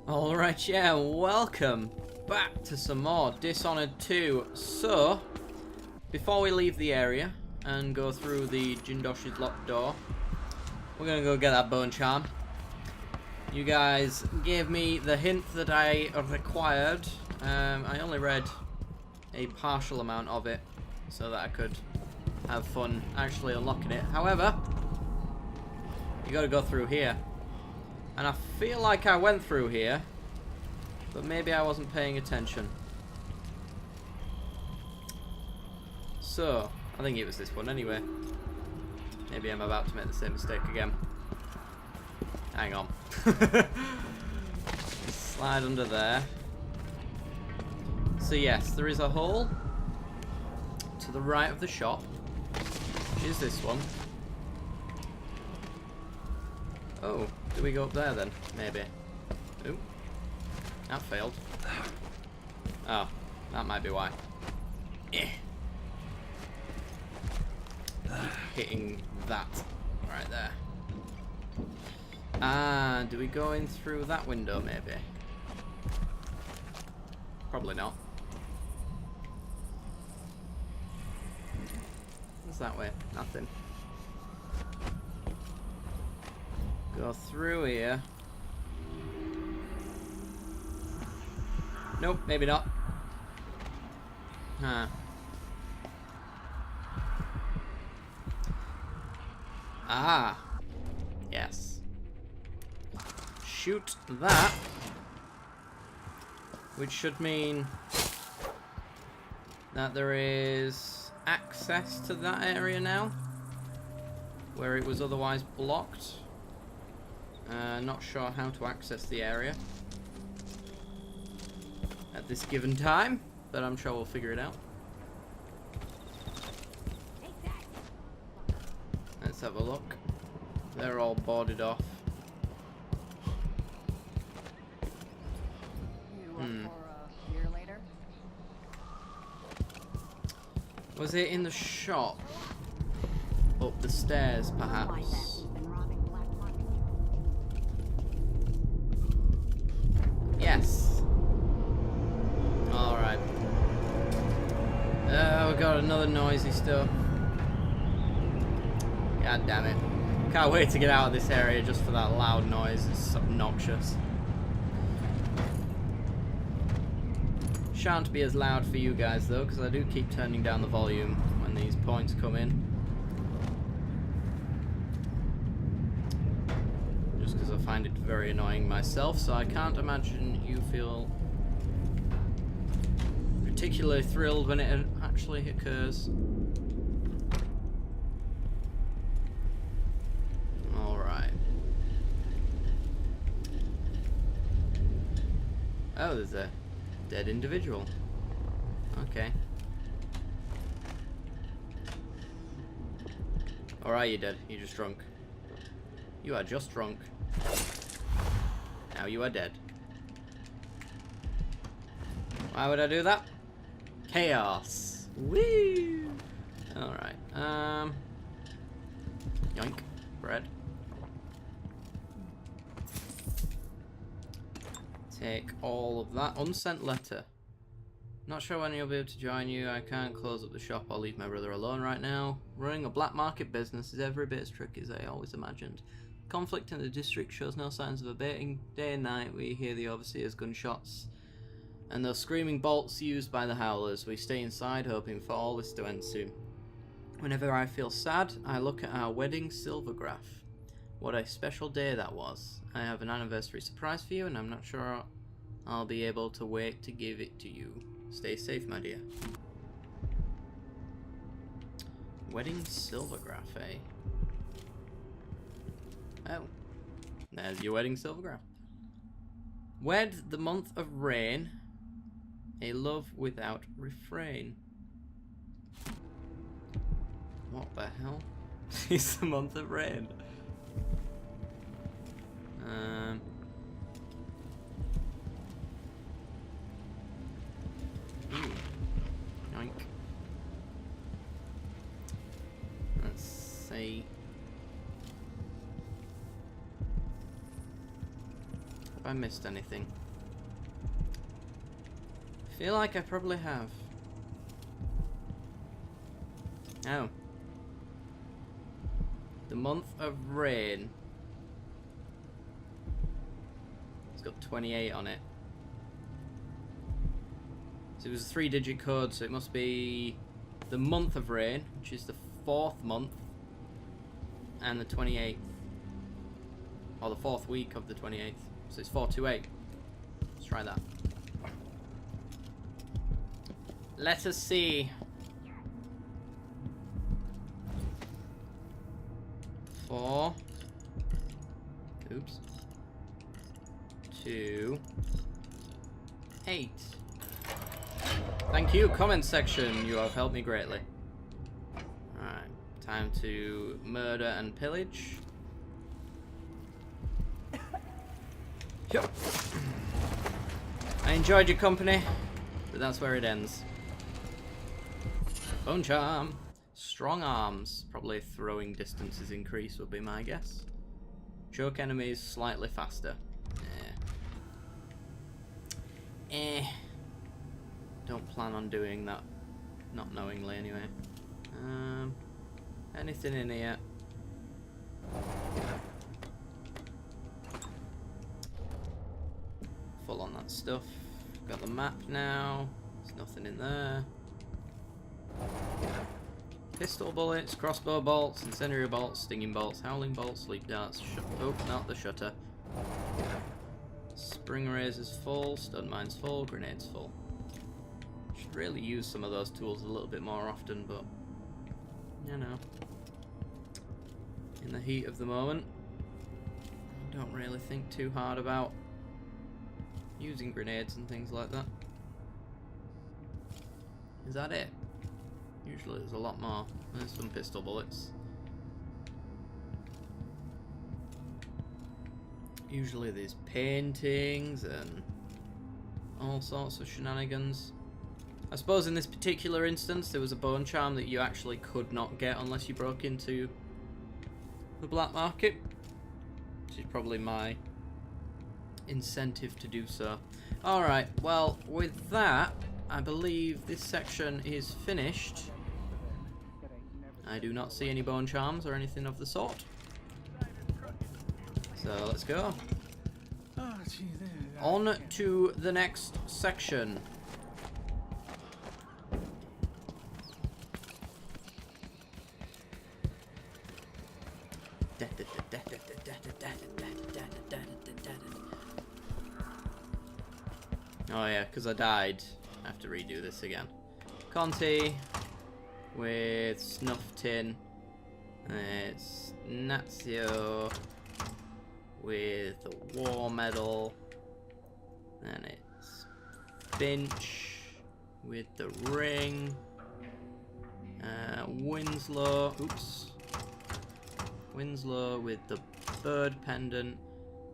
Alright, yeah, welcome back to some more Dishonored 2. So, before we leave the area and go through the Jindosh's locked door, we're gonna go get that bone charm. You guys gave me the hint that I required. I only read a partial amount of it so that I could have fun actually unlocking it. However, you gotta go through here. And I feel like I went through here, but maybe I wasn't paying attention. So, I think it was this one anyway. Maybe I'm about to make the same mistake again. Hang on. Slide under there. So yes, there is a hole to the right of the shop, which is this one. Oh, do we go up there then? Maybe. Ooh. That failed. Oh, that might be why. Hitting that right there. Ah, do we go in through that window maybe? Probably not. What's that way? Nothing. Go through here. Nope, maybe not. Huh. Ah. Yes. Shoot that. Which should mean that there is access to that area now, where it was otherwise blocked. Not sure how to access the area at this given time, but I'm sure we'll figure it out. Let's have a look. They're all boarded off. Was it in the shop? Up the stairs, perhaps? Yes. Alright. Oh, we got another noisy stuff. God damn it. Can't wait to get out of this area just for that loud noise. It's obnoxious. Shan't be as loud for you guys though, because I do keep turning down the volume when these points come in. Just because I find it very annoying myself, so I can't imagine you feel particularly thrilled when it actually occurs. Alright. Oh, there's a dead individual. Okay. Or are you dead? You're just drunk. You are just drunk. Now you are dead. Why would I do that? Chaos. Woo! Alright. Yoink. Bread. Take all of that. Unsent letter. Not sure when he'll be able to join you. I can't close up the shop or leave my brother alone right now. Running a black market business is every bit as tricky as I always imagined. Conflict in the district shows no signs of abating. Day and night we hear the overseer's gunshots and those screaming bolts used by the howlers. We stay inside hoping for all this to end soon. Whenever I feel sad, I look at our wedding silvergraph. What a special day that was. I have an anniversary surprise for you and I'm not sure I'll be able to wait to give it to you. Stay safe, my dear. Wedding silvergraph, eh? Oh. There's your wedding silvergraph. Wed the month of rain, a love without refrain. What the hell? It's the month of rain. Ooh. Yoink. Let's see. If I missed anything. I feel like I probably have. Oh. The month of rain. It's got 28 on it. So it was a 3-digit code, so it must be the month of rain, which is the 4th month, and the 28th. Or the 4th week of the 28th. So it's 428. Let's try that. Let us see. 4. Oops. 2. 8. Thank you, comment section. You have helped me greatly. Alright, time to murder and pillage. Yep. I enjoyed your company, but that's where it ends. Bone charm. Strong arms. Probably throwing distances increase would be my guess. Choke enemies slightly faster. Don't plan on doing that. Not knowingly anyway. Anything in here? Full on that stuff. Got the map now. There's nothing in there. Pistol bullets, crossbow bolts, incendiary bolts, stinging bolts, howling bolts, sleep darts. Oh, not the shutter. Spring razors full, stun mines full, grenades full. Should really use some of those tools a little bit more often, but you know, in the heat of the moment, I don't really think too hard about using grenades and things like that. Is that it? Usually there's a lot more. There's some pistol bullets. Usually there's paintings and all sorts of shenanigans. I suppose in this particular instance there was a bone charm that you actually could not get unless you broke into the black market, which is probably my incentive to do so. Alright, well with that I believe this section is finished. I do not see any bone charms or anything of the sort. So let's go. On to the next section. Oh yeah, because I died. I have to redo this again. Conti with Snuff Tin. It's Nazio with the War Medal. And it's Finch with the Ring. Winslow. Oops. Winslow with the Bird Pendant.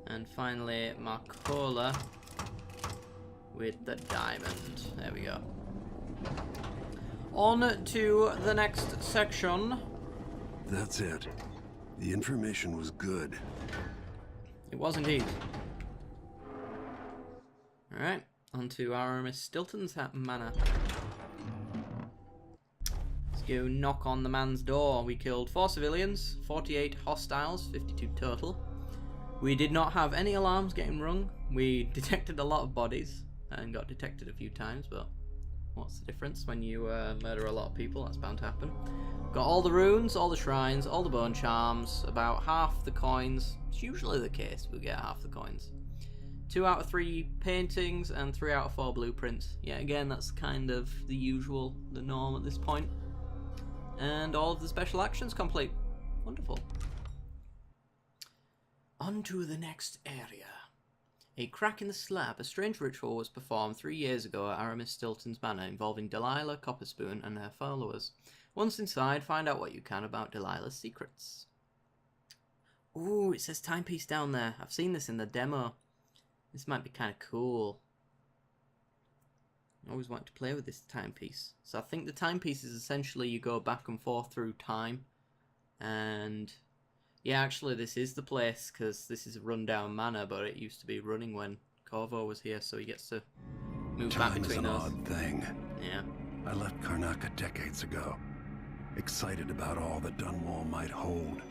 And finally Marcola with the diamond. There we go. On to the next section. That's it. The information was good. It was indeed. Alright, on to our Miss Stilton's manor. Let's go knock on the man's door. We killed 4 civilians, 48 hostiles, 52 total. We did not have any alarms getting rung. We detected a lot of bodies and got detected a few times, but what's the difference when you murder a lot of people? That's bound to happen. Got all the runes, all the shrines, all the bone charms, about half the coins. It's usually the case we get half the coins. 2 out of 3 paintings and 3 out of 4 blueprints. Yeah, again, that's kind of the usual, the norm at this point. And all of the special actions complete. Wonderful. On to the next area. A crack in the slab. A strange ritual was performed 3 years ago at Aramis Stilton's manor involving Delilah Copperspoon and her followers. Once inside, find out what you can about Delilah's secrets. Ooh, it says timepiece down there. I've seen this in the demo. This might be kind of cool. I always wanted to play with this timepiece. So I think the timepiece is essentially you go back and forth through time. And Yeah, actually, this is the place, because this is a rundown manor, but it used to be running when Corvo was here, so he gets to move back Time is between an those. odd thing. Yeah. I left Karnaca decades ago, excited about all that Dunwall might hold.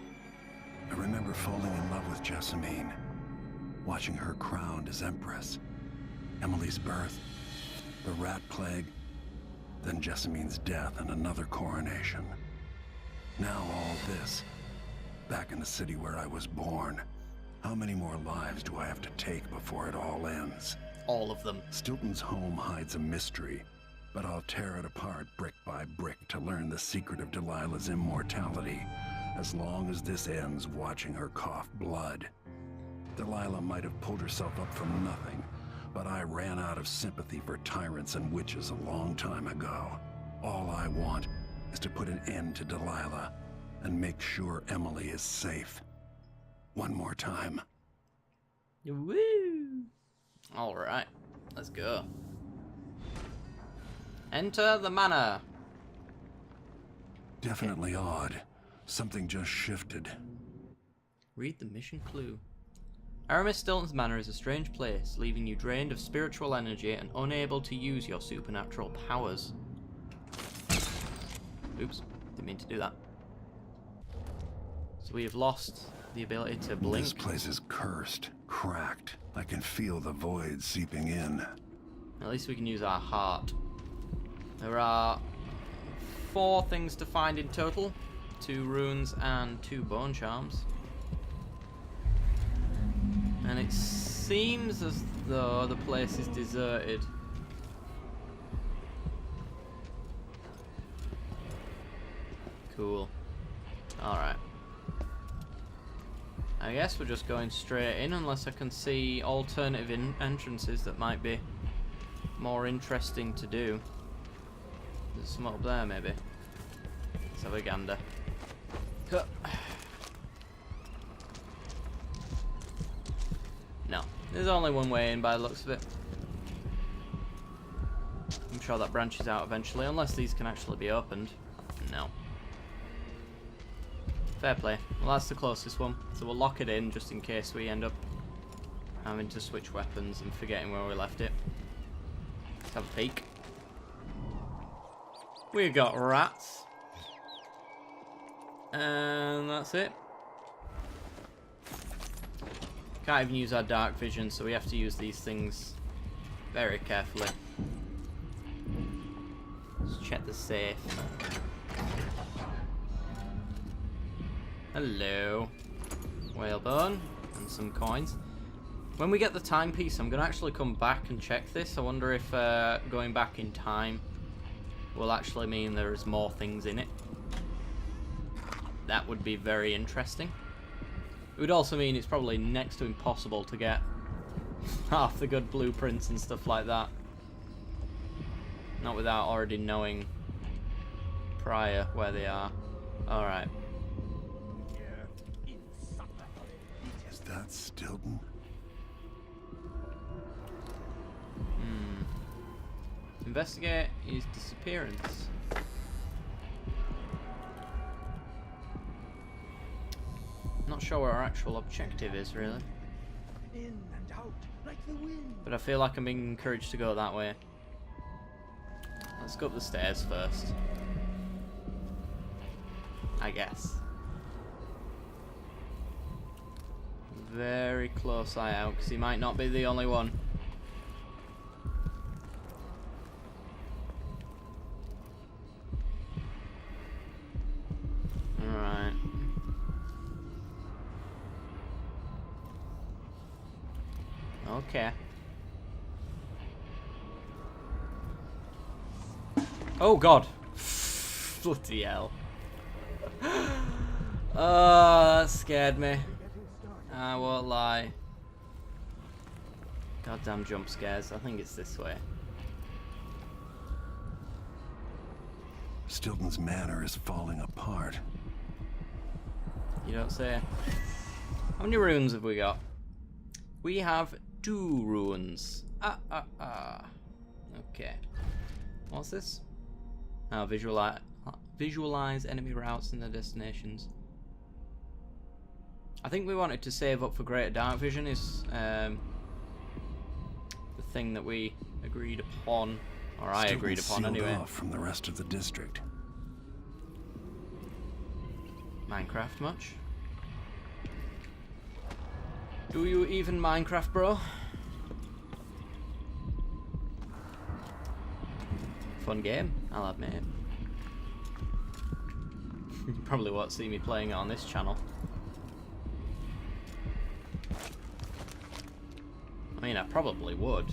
I remember falling in love with Jessamine, watching her crowned as Empress, Emily's birth, the rat plague, then Jessamine's death and another coronation. Now all this, back in the city where I was born. How many more lives do I have to take before it all ends? All of them. Stilton's home hides a mystery, but I'll tear it apart brick by brick to learn the secret of Delilah's immortality, as long as this ends watching her cough blood. Delilah might have pulled herself up from nothing, but I ran out of sympathy for tyrants and witches a long time ago. All I want is to put an end to Delilah and make sure Emily is safe. One more time. Woo! Alright, let's go. Enter the manor. Definitely odd. Something just shifted. Read the mission clue. Aramis Stilton's manor is a strange place, leaving you drained of spiritual energy and unable to use your supernatural powers. Oops, didn't mean to do that. So we have lost the ability to blink. This place is cursed, cracked. I can feel the void seeping in. At least we can use our heart. There are 4 things to find in total. 2 runes and 2 bone charms. And it seems as though the place is deserted. Cool. Alright. I guess we're just going straight in unless I can see alternative entrances that might be more interesting to do. There's some up there maybe. Let's have a gander. No, there's only one way in by the looks of it. I'm sure that branches out eventually, unless these can actually be opened. No. Fair play. Well, that's the closest one, so we'll lock it in just in case we end up having to switch weapons and forgetting where we left it. Let's have a peek. We've got rats. And that's it. Can't even use our dark vision, so we have to use these things very carefully. Let's check the safe. Hello. Whalebone and some coins. When we get the timepiece, I'm going to actually come back and check this. I wonder if going back in time will actually mean there's more things in it. That would be very interesting. It would also mean it's probably next to impossible to get half the good blueprints and stuff like that. Not without already knowing prior where they are. Alright. Is that Stilton? Investigate his disappearance. Not sure what our actual objective is, really. In and out like the wind. But I feel like I'm being encouraged to go that way. Let's go up the stairs first. I guess. Very close eye out, because he might not be the only one. Alright. Okay. Oh god. Bloody hell. Oh, that scared me. I won't lie. Goddamn jump scares. I think it's this way. Stilton's manor is falling apart. You don't say. How many runes have we got? We have 2 runes. Okay. What's this? Oh, visualize enemy routes and their destinations. I think we wanted to save up for greater dark vision is the thing that we agreed upon, or I agreed upon sealed anyway. off from the rest of the district. Minecraft much? Do you even Minecraft, bro? Fun game, I'll admit. You probably won't see me playing it on this channel. I mean, I probably would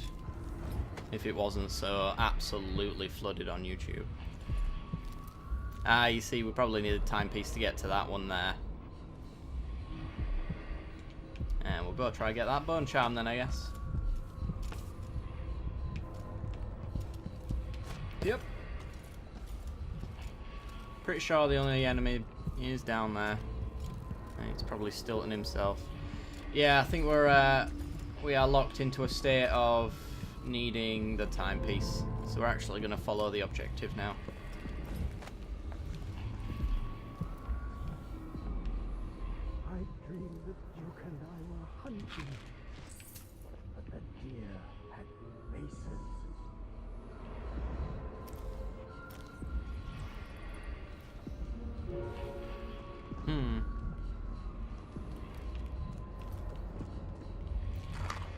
if it wasn't so absolutely flooded on YouTube. Ah, you see, we probably need a timepiece to get to that one there. And we'll go try and get that bone charm then, I guess. Yep. Pretty sure the only enemy is down there. And it's probably Stilton himself. Yeah, I think we are locked into a state of needing the timepiece. So we're actually going to follow the objective now. I dreamed that Duke and I were hunting, but the deer had maces.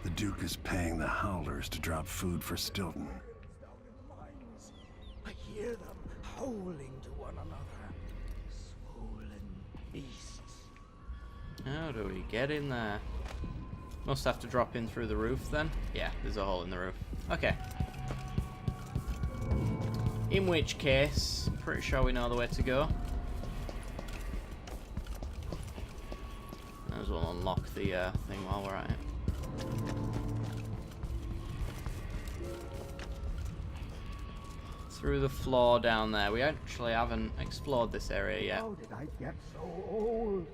The Duke is paying the Howlers to drop food for Stilton. Down in the mines, I hear them howling to one another. Swollen beasts. How do we get in there? Must have to drop in through the roof then? Yeah, there's a hole in the roof. Okay. In which case, pretty sure we know the way to go. Might as well unlock the thing while we're at it. Through the floor down there. We actually haven't explored this area yet. How did I get so old?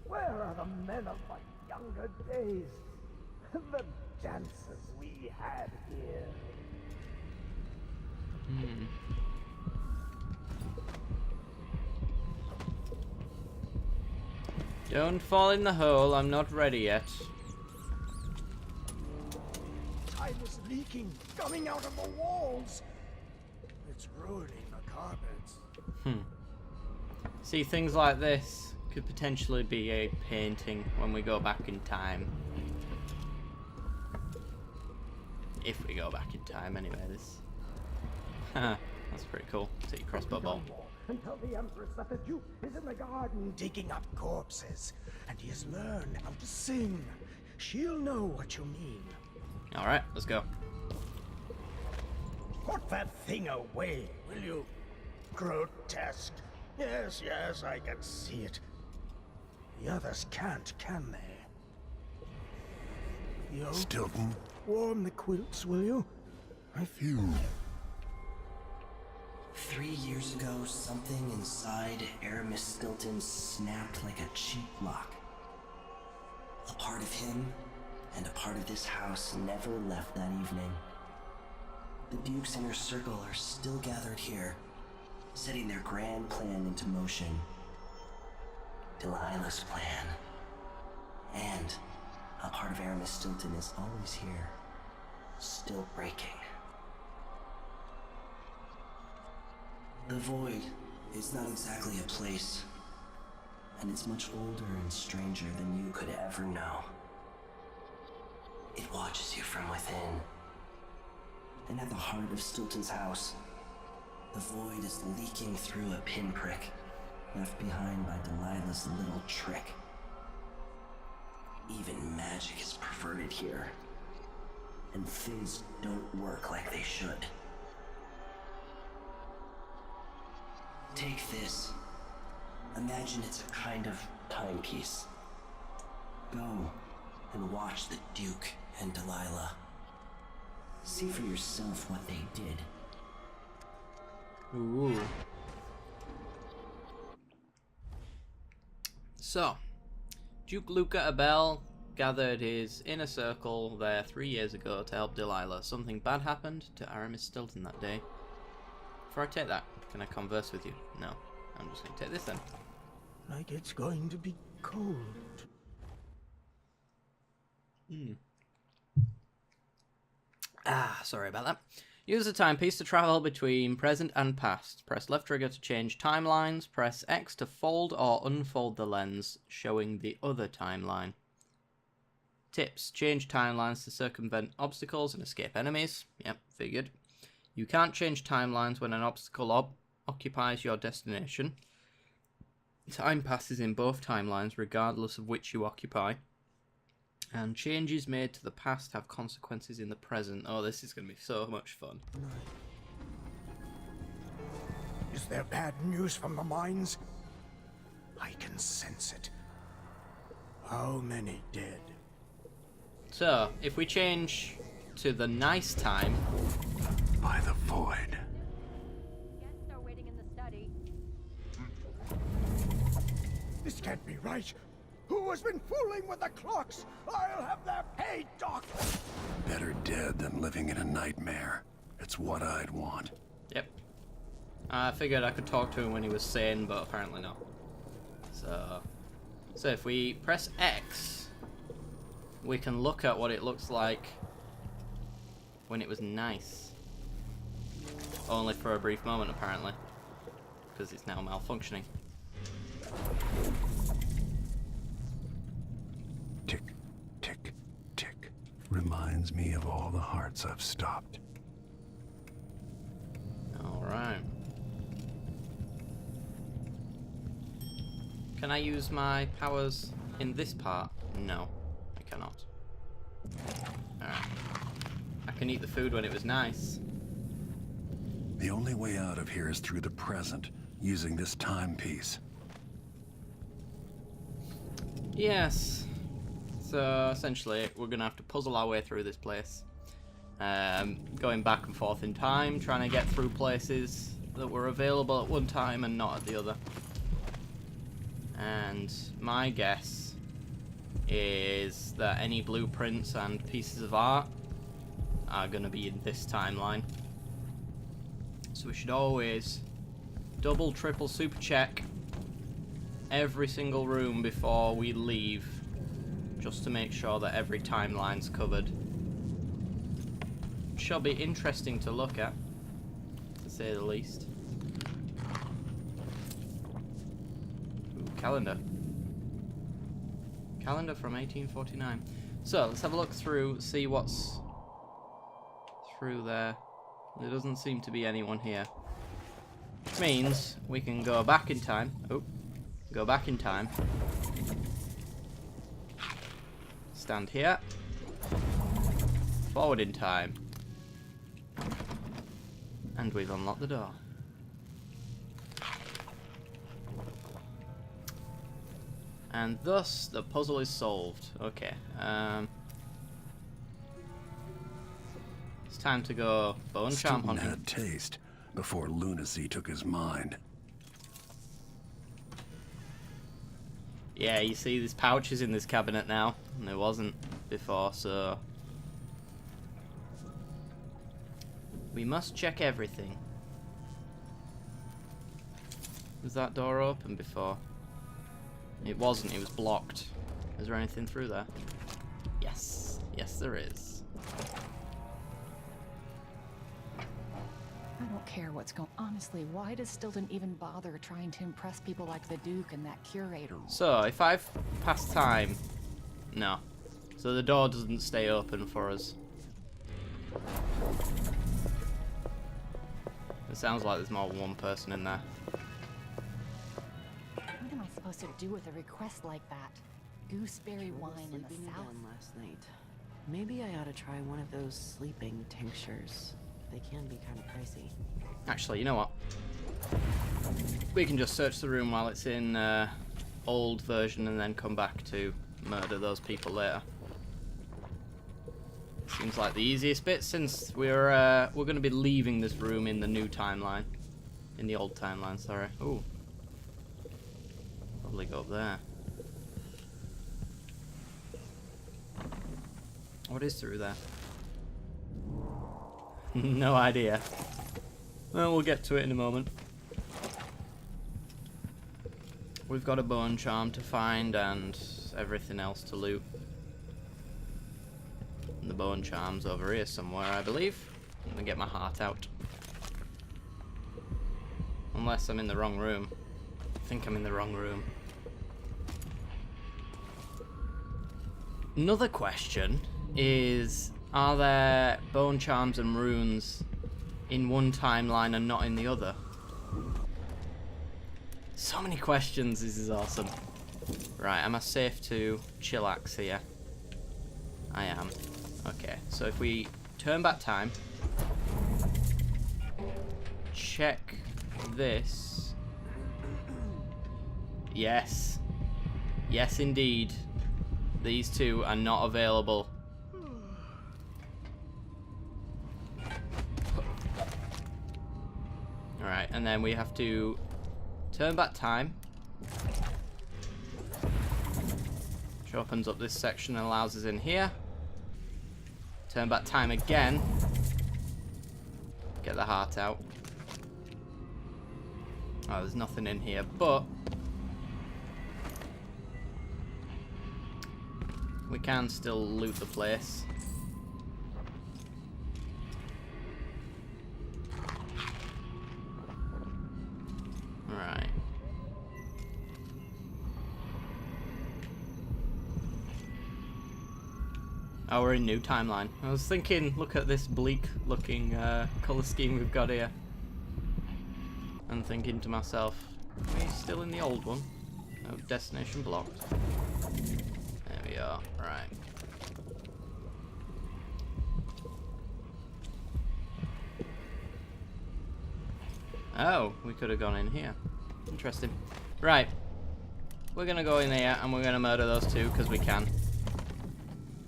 Where are the men of my younger days? The dances we had here. Don't fall in the hole, I'm not ready yet. Time was leaking, coming out of the walls. It's ruining the carpets. See, things like this could potentially be a painting when we go back in time. If we go back in time, anyway. This. That's pretty cool. See, crossbow bolt. And tell the Empress that the Duke is in the garden digging up corpses, and he has learned how to sing. She'll know what you mean. Alright, let's go. Put that thing away, will you? Grotesque. Yes, yes, I can see it. The others can't, can they? Yo, Stilton? warm the quilts, will you? I feel... You. 3 years ago, something inside Aramis Stilton snapped like a cheap lock. A part of him and a part of this house never left that evening. The Duke's inner circle are still gathered here, setting their grand plan into motion. Delilah's plan. And a part of Aramis Stilton is always here, still breaking. The Void is not exactly a place, and it's much older and stranger than you could ever know. It watches you from within. And at the heart of Stilton's house, the Void is leaking through a pinprick left behind by Delilah's little trick. Even magic is perverted here, and things don't work like they should. Take this. Imagine it's a kind of timepiece. Go and watch the Duke and Delilah. See for yourself what they did. Ooh. So, Duke Luca Abel gathered his inner circle there 3 years ago to help Delilah. Something bad happened to Aramis Stilton that day. Before I take that, can I converse with you? No. I'm just going to take this then. Like it's going to be cold. Sorry about that. Use the timepiece to travel between present and past. Press left trigger to change timelines. Press X to fold or unfold the lens, showing the other timeline. Tips. Change timelines to circumvent obstacles and escape enemies. Yep, figured. You can't change timelines when an obstacle occupies your destination. Time passes in both timelines regardless of which you occupy. And changes made to the past have consequences in the present. Oh, this is going to be so much fun. Is there bad news from the mines? I can sense it. How many dead? So, if we change to the nice time... By the void. Guests are waiting in the study. This can't be right. Who has been fooling with the clocks? I'll have their pay, Doc! Better dead than living in a nightmare. It's what I'd want. Yep. I figured I could talk to him when he was sane, but apparently not. So if we press X, we can look at what it looks like when it was nice. Only for a brief moment, apparently. Because it's now malfunctioning. Tick, tick, tick. Reminds me of all the hearts I've stopped. Alright. Can I use my powers in this part? No, I cannot. Alright. I can eat the food when it was nice. The only way out of here is through the present, using this timepiece. Yes. So essentially, we're gonna have to puzzle our way through this place, going back and forth in time, trying to get through places that were available at one time and not at the other. And my guess is that any blueprints and pieces of art are gonna be in this timeline. So we should always double, triple, super check every single room before we leave, just to make sure that every timeline's covered. Shall be interesting to look at, to say the least. Ooh, calendar. Calendar from 1849. So, let's have a look through, see what's through there. There doesn't seem to be anyone here. Which means we can go back in time. Oh, go back in time. Stand here. Forward in time. And we've unlocked the door. And thus the puzzle is solved. Okay. It's time to go bone charm Stilton hunting. had taste before lunacy took his mind. Yeah, you see there's pouches in this cabinet now, and there wasn't before, so... We must check everything. Was that door open before? It wasn't, it was blocked. Is there anything through there? Yes. Yes, there is. I don't care what's going on. Honestly, why does Stilton even bother trying to impress people like the Duke and that curator? So, if I've passed time... No. So the door doesn't stay open for us. It sounds like there's more than one person in there. What am I supposed to do with a request like that? Gooseberry wine in the Sleeping south? again last night. Maybe I ought to try one of those sleeping tinctures. They can be kind of pricey. Actually, you know what? We can just search the room while it's in old version and then come back to murder those people later. Seems like the easiest bit, since we're going to be leaving this room in the new timeline. In the old timeline, sorry. Ooh. Probably go up there. What is through there? No idea. Well, we'll get to it in a moment. We've got a bone charm to find and everything else to loot. The bone charm's over here somewhere, I believe. I'm gonna get my heart out. Unless I'm in the wrong room. I think I'm in the wrong room. Another question is, are there bone charms and runes in one timeline and not in the other? So many questions, this is awesome. Right, am I safe to chillax here? I am. Okay, so if we turn back time, check this. Yes. Yes, indeed. These two are not available. Alright, and then we have to turn back time. Which opens up this section and allows us in here. Turn back time again. Get the heart out. Oh, there's nothing in here, but we can still loot the place. Alright. Oh, we're in new timeline. I was thinking, look at this bleak looking colour scheme we've got here. And thinking to myself, are we still in the old one? Oh, destination blocked. There we are, right. Oh, we could have gone in here. Interesting. Right. We're gonna go in here and we're gonna murder those two because we can.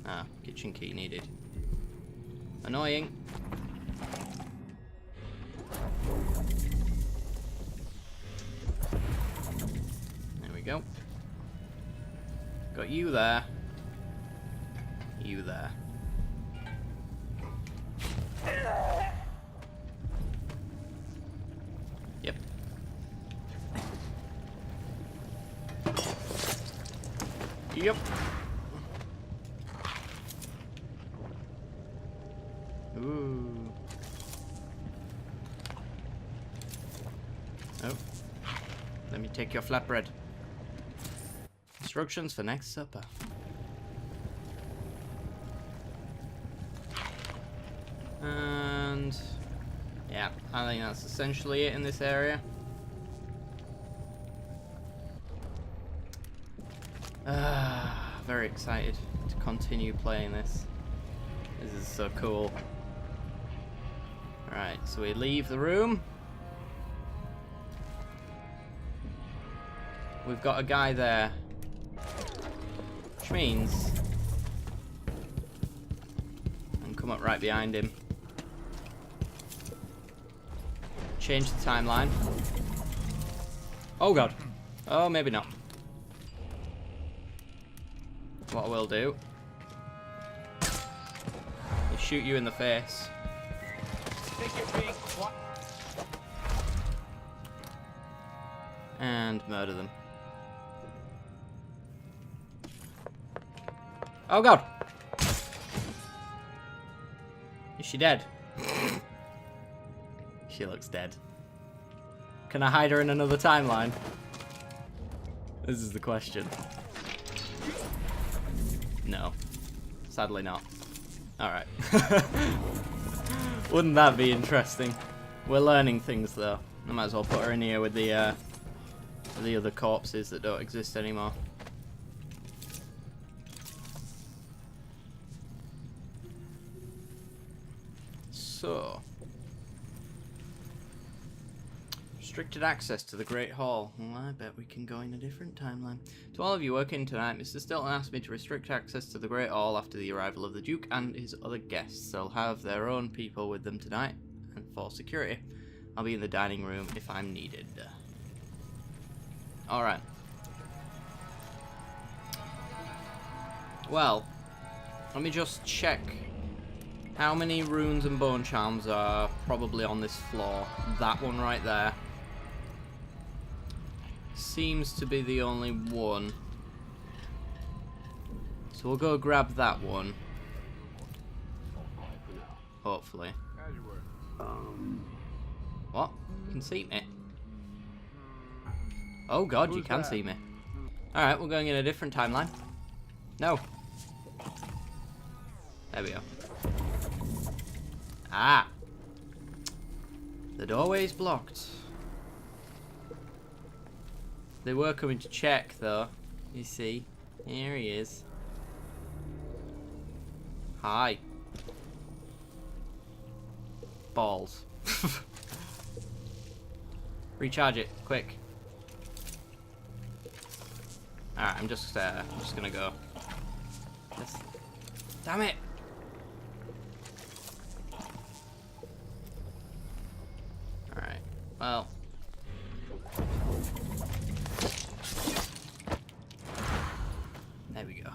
Ah, kitchen key needed. Annoying. There we go. Got you there. You there. Yep. Yep. Ooh. Oh. Let me take your flatbread. Instructions for next supper. And yeah, I think that's essentially it in this area. Very excited to continue playing this. This is so cool. Alright, so we leave the room. We've got a guy there. Which means I can come up right behind him. Change the timeline. Oh god. Oh, maybe not. What I will do is shoot you in the face. And murder them. Oh god! Is she dead? She looks dead. Can I hide her in another timeline? This is the question. No. Sadly not. Alright. Wouldn't that be interesting? We're learning things though. I might as well put her in here with the other corpses that don't exist anymore. So, restricted access to the Great Hall. Well, I bet we can go in a different timeline. To all of you working tonight, Mr. Stilton asked me to restrict access to the Great Hall after the arrival of the Duke and his other guests. They'll have their own people with them tonight, and for security, I'll be in the dining room if I'm needed. Alright. Well, let me just check how many runes and bone charms are probably on this floor. That one right there seems to be the only one. So we'll go grab that one. Hopefully. What? You can see me? Oh god, you can see me. Alright, we're going in a different timeline. No. There we go. Ah! The doorway's blocked. They were coming to check, though. You see? Here he is. Hi. Balls. Recharge it, quick. Alright, I'm just gonna go. Damn it! Alright, well. There we go.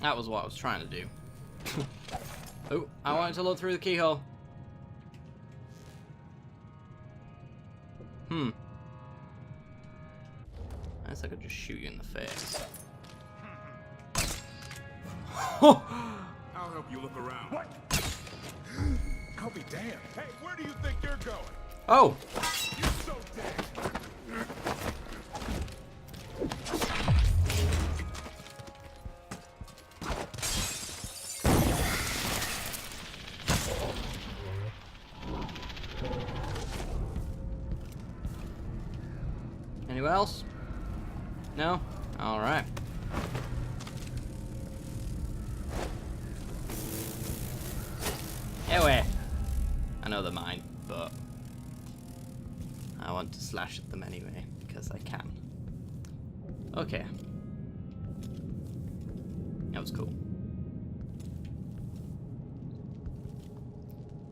That was what I was trying to do. Oh, I wanted to look through the keyhole. I guess I could just shoot you in the face. I'll help you look around. What? I'll be damned. Hey, where do you think you're going? Oh! You're so dead. Anyone else? No? Alright. Anyway. I know they're mine, but I want to slash at them anyway, because I can. Okay. That was cool.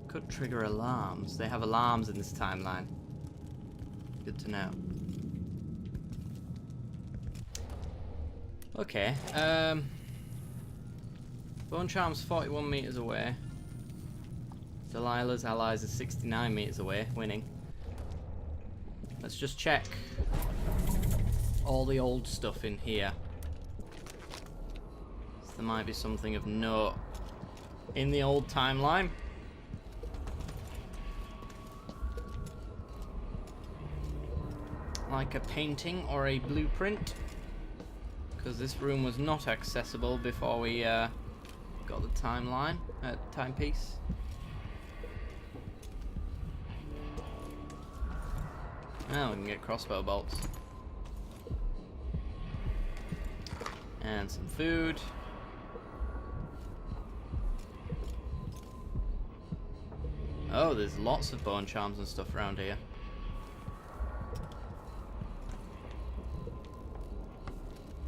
Could trigger alarms. They have alarms in this timeline. Good to know. Okay, Bone Charm's 41 meters away. Delilah's allies are 69 meters away, winning. Let's just check all the old stuff in here. So there might be something of note in the old timeline. Like a painting or a blueprint. Because this room was not accessible before we got the timepiece. Now we can get crossbow bolts. And some food. Oh, there's lots of bone charms and stuff around here.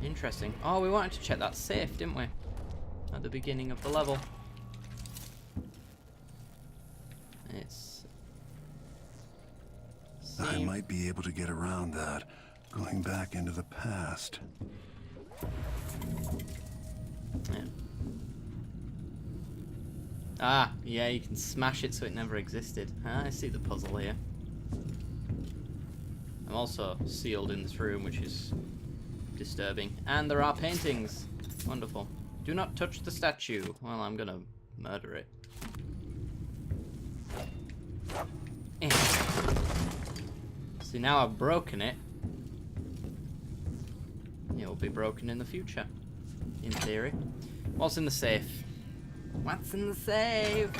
Interesting. Oh, we wanted to check that safe, didn't we? At the beginning of the level. It's... I might be able to get around that, going back into the past. Yeah. Ah, yeah, you can smash it so it never existed. Ah, I see the puzzle here. I'm also sealed in this room, which is disturbing. And there are paintings. Wonderful. Do not touch the statue. Well, I'm gonna murder it. See, now I've broken it. It will be broken in the future. In theory. What's in the safe? What's in the safe?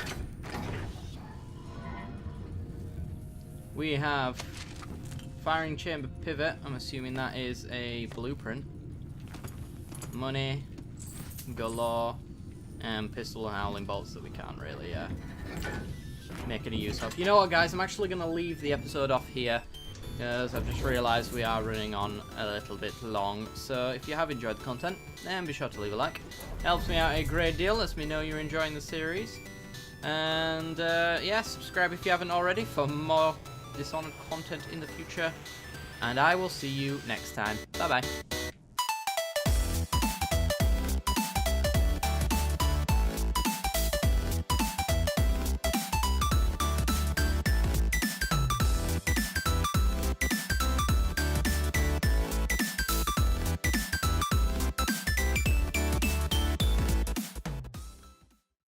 We have firing chamber pivot. I'm assuming that is a blueprint. Money galore, and pistol and howling bolts that we can't really make any use of. You know what, guys? I'm actually going to leave the episode off here because I've just realised we are running on a little bit long. So if you have enjoyed the content, then be sure to leave a like. It helps me out a great deal. Lets me know you're enjoying the series. And yeah, subscribe if you haven't already for more Dishonored content in the future. And I will see you next time. Bye bye.